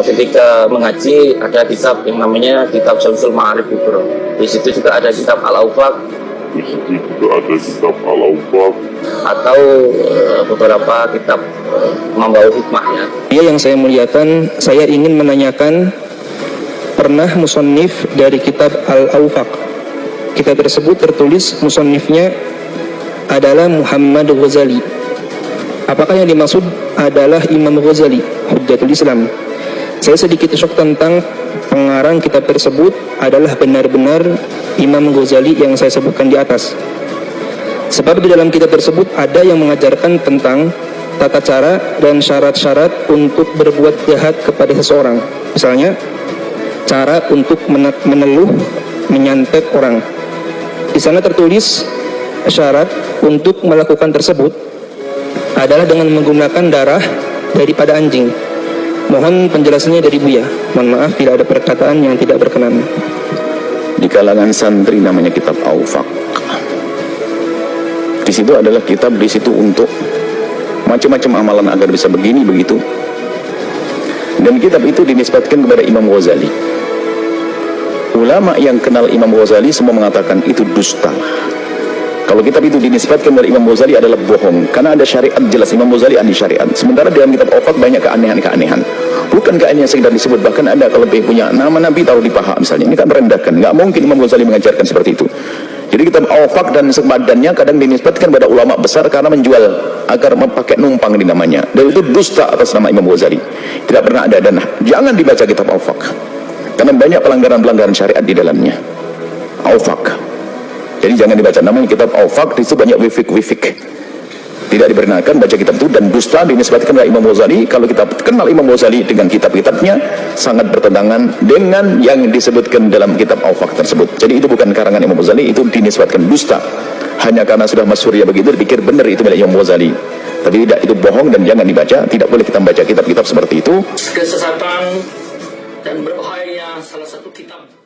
ketika mengaji ada kitab yang namanya kitab Syamsul Ma'arif Kubro. Di situ juga ada kitab Al-Awfaq. Atau beberapa kitab membawa hikmah ya. Yang saya muliakan, saya ingin menanyakan, pernah musannif dari kitab Al-Awfaq. Kitab tersebut tertulis musannifnya adalah Muhammad Ghazali. Apakah yang dimaksud adalah Imam Ghazali, Hujjatul Islam? Saya sedikit syok tentang pengarang kitab tersebut adalah benar-benar Imam Ghazali yang saya sebutkan di atas. Sebab di dalam kitab tersebut ada yang mengajarkan tentang tata cara dan syarat-syarat untuk berbuat jahat kepada seseorang. Misalnya, cara untuk meneluh, menyantet orang. Di sana tertulis syarat untuk melakukan tersebut adalah dengan menggunakan darah daripada anjing. Mohon penjelasannya dari Buya. Mohon maaf bila ada perkataan yang tidak berkenan. Di kalangan santri namanya kitab Awfaq. Di situ adalah kitab di situ untuk macam-macam amalan agar bisa begini begitu. Dan kitab itu dinisbatkan kepada Imam Ghazali. Ulama yang kenal Imam Ghazali semua mengatakan itu dusta. Kalau kitab itu dinisbatkan dari Imam Ghazali adalah bohong, karena ada syariat jelas. Imam Ghazali ahli syariat. Sementara dalam kitab Awfaq banyak keanehan-keanehan. Bukan keanehan yang sekedar disebut, bahkan ada kalau punya nama Nabi taruh di paha misalnya. Ini kan merendahkan. Nggak mungkin Imam Ghazali mengajarkan seperti itu. Jadi kitab Awfaq dan sepadannya kadang dinisbatkan pada ulama besar karena menjual agar memakai numpang di namanya. Dan itu dusta atas nama Imam Ghazali. Tidak pernah ada, dan jangan dibaca kitab Awfaq. Karena banyak pelanggaran-pelanggaran syariat di dalamnya. Awfaq. Jadi jangan dibaca, namanya kitab Awfaq, di situ banyak wifik-wifik. Tidak diperkenankan baca kitab itu, dan dusta dinisbatkan oleh Imam Ghazali. Kalau kita kenal Imam Ghazali dengan kitab-kitabnya, sangat bertentangan dengan yang disebutkan dalam kitab Awfaq tersebut. Jadi itu bukan karangan Imam Ghazali, itu dinisbatkan dusta. Hanya karena sudah masyhur ya begitu, dipikir benar itu milik Imam Ghazali. Tapi tidak, itu bohong dan jangan dibaca. Tidak boleh kita membaca kitab-kitab seperti itu. Kesesatan dan berbahayanya salah satu kitab